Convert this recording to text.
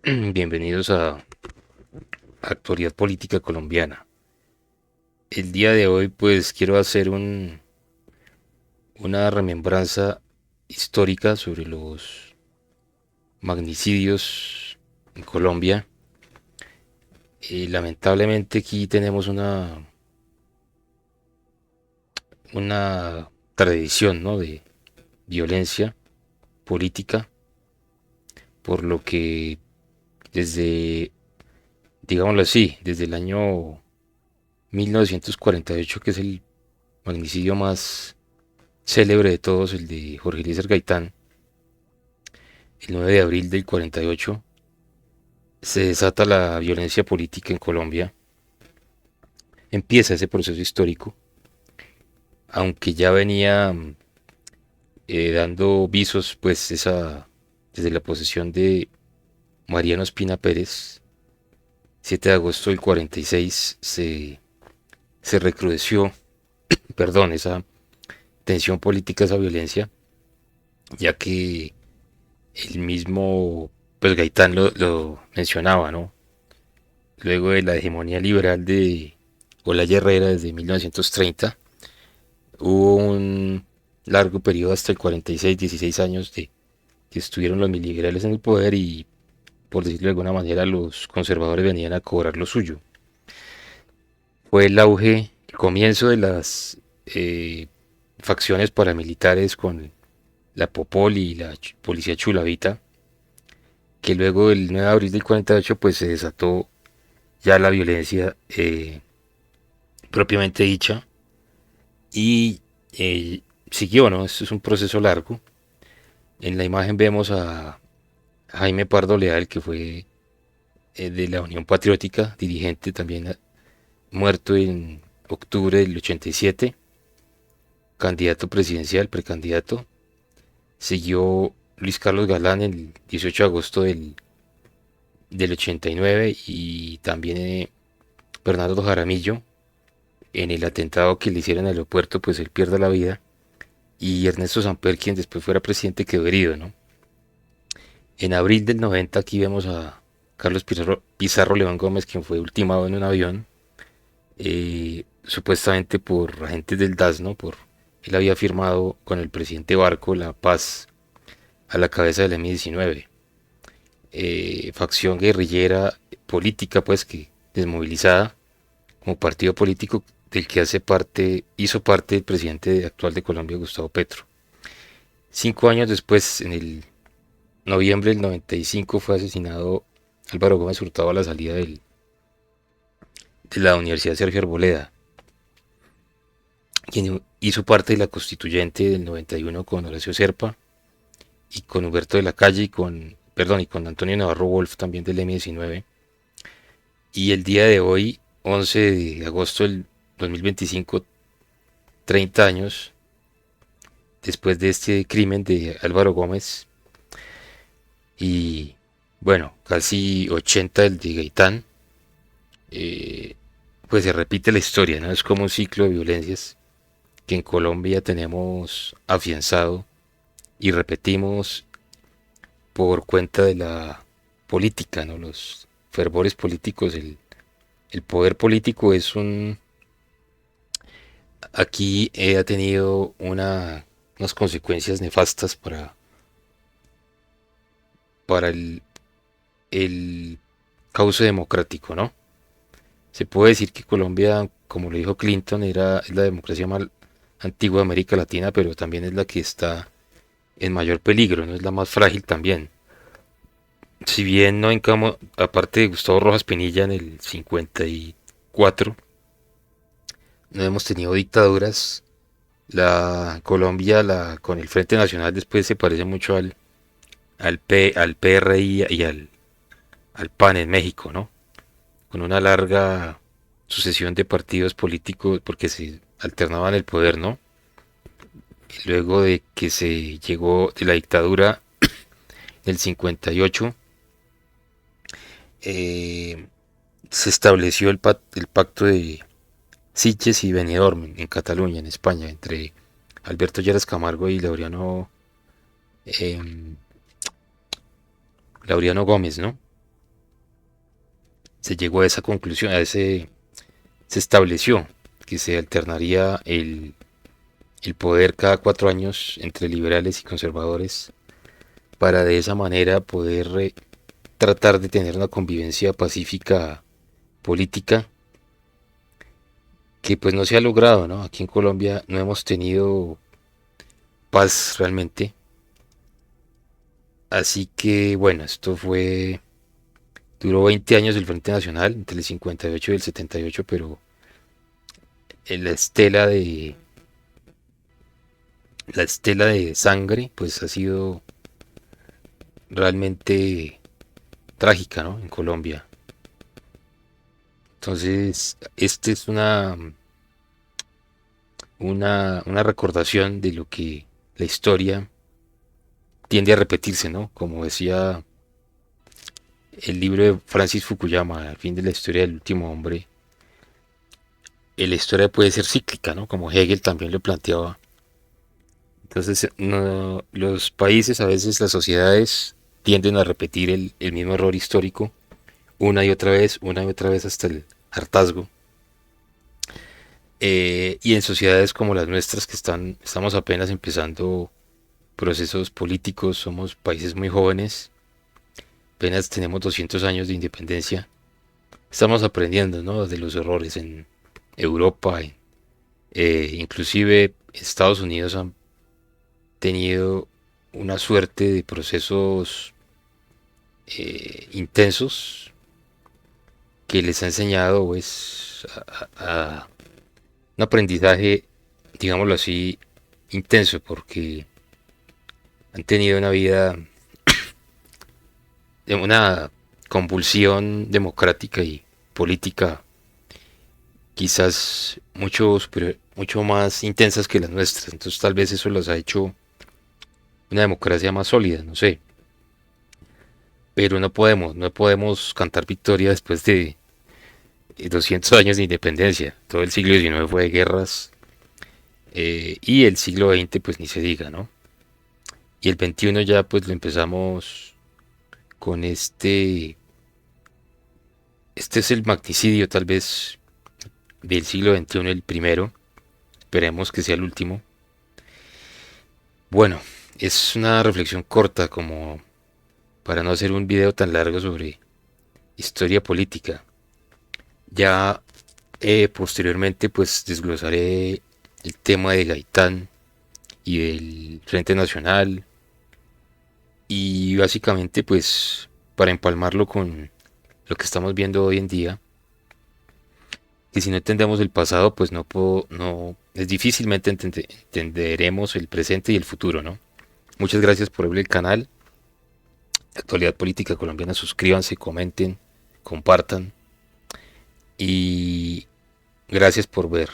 Bienvenidos a Actualidad Política Colombiana. El día de hoy pues quiero hacer una remembranza histórica sobre los magnicidios en Colombia. Lamentablemente aquí tenemos una tradición, ¿no?, de violencia política, por lo que desde, digámoslo así, desde el año 1948, que es el magnicidio más célebre de todos, el de Jorge Eliezer Gaitán, el 9 de abril del 48, se desata la violencia política en Colombia. Empieza ese proceso histórico, aunque ya venía dando visos, pues, desde la posesión de Mariano Espina Pérez. 7 de agosto del 46 se recrudeció, perdón, esa tensión política, esa violencia, ya que el mismo, pues, Gaitán lo mencionaba, ¿no? Luego de la hegemonía liberal de Olaya Herrera desde 1930, hubo un largo periodo hasta el 46, 16 años de que estuvieron los miliberales en el poder y, por decirlo de alguna manera, los conservadores venían a cobrar lo suyo. Fue el auge, el comienzo de las facciones paramilitares con la Popol y la policía chulavita, que luego del 9 de abril del 48 pues se desató ya la violencia propiamente dicha y siguió, ¿no? Esto es un proceso largo. En la imagen vemos a Jaime Pardo Leal, que fue de la Unión Patriótica, dirigente también, muerto en octubre del 87, candidato presidencial, precandidato. Siguió Luis Carlos Galán el 18 de agosto del 89 y también Bernardo Jaramillo en el atentado que le hicieron al aeropuerto, pues él pierde la vida. Y Ernesto Samper, quien después fuera presidente, quedó herido, ¿no? En abril del 90 aquí vemos a Carlos Pizarro León Gómez, quien fue ultimado en un avión, supuestamente por agentes del DAS, ¿no? Él había firmado con el presidente Barco la paz a la cabeza del M-19, facción guerrillera política, pues, que desmovilizada como partido político del que hizo parte el presidente actual de Colombia, Gustavo Petro. 5 años después, en el noviembre del 95, fue asesinado Álvaro Gómez Hurtado a la salida de la Universidad Sergio Arboleda, quien hizo parte de la constituyente del 91 con Horacio Serpa y con Humberto de la Calle y con Antonio Navarro Wolf, también del M-19. Y el día de hoy, 11 de agosto del 2025, 30 años después de este crimen de Álvaro Gómez y, bueno, casi 80 del de Gaitán, eh, pues se repite la historia, ¿no? Es como un ciclo de violencias que en Colombia tenemos afianzado y repetimos por cuenta de la política, ¿no? Los fervores políticos, el poder político aquí ha tenido unas consecuencias nefastas para el cauce democrático, ¿no? Se puede decir que Colombia, como lo dijo Clinton, es la democracia más antigua de América Latina, pero también es la que está en mayor peligro, no es la más frágil también. Si bien no aparte de Gustavo Rojas Pinilla en el 54, no hemos tenido dictaduras. La Colombia, con el Frente Nacional, después se parece mucho al PRI y al PAN en México, ¿no? Con una larga sucesión de partidos políticos porque se alternaban el poder, ¿no? Y luego de que se llegó de la dictadura del 58, eh, se estableció el pacto de Sitges y Benidorm en Cataluña, en España, entre Alberto Lleras Camargo y Laureano Gómez, ¿no? se llegó a esa conclusión, se estableció que se alternaría el poder cada 4 años entre liberales y conservadores para de esa manera poder tratar de tener una convivencia pacífica política que pues no se ha logrado, ¿no? Aquí en Colombia no hemos tenido paz realmente. Así que bueno, duró 20 años el Frente Nacional, entre el 58 y el 78, pero en la estela de sangre pues ha sido realmente trágica, ¿no? En Colombia. Entonces, este es una recordación de lo que la historia tiende a repetirse, ¿no? Como decía el libro de Francis Fukuyama, Al fin de la historia del último hombre, la historia puede ser cíclica, ¿no? Como Hegel también lo planteaba. Entonces, no, los países, a veces las sociedades, tienden a repetir el mismo error histórico una y otra vez hasta el hartazgo. Y en sociedades como las nuestras, estamos apenas empezando procesos políticos, somos países muy jóvenes, apenas tenemos 200 años de independencia, estamos aprendiendo, ¿no? De los errores en Europa, inclusive Estados Unidos han tenido una suerte de procesos intensos que les ha enseñado pues, a un aprendizaje, digámoslo así, intenso, porque han tenido una vida de una convulsión democrática y política quizás mucho más intensas que las nuestras. Entonces tal vez eso los ha hecho una democracia más sólida, no sé. Pero no podemos cantar victoria después de 200 años de independencia. Todo el siglo XIX fue de guerras, y el siglo XX pues ni se diga, ¿no? Y el XXI ya pues lo empezamos con este es el magnicidio tal vez del siglo XXI, el primero, esperemos que sea el último. Bueno, es una reflexión corta como para no hacer un video tan largo sobre historia política. Ya posteriormente pues desglosaré el tema de Gaitán y del Frente Nacional, y básicamente pues para empalmarlo con lo que estamos viendo hoy en día, que si no entendemos el pasado pues no es difícilmente entenderemos el presente y el futuro, ¿no? Muchas gracias por ver el canal Actualidad Política Colombiana, suscríbanse, comenten, compartan, y gracias por ver.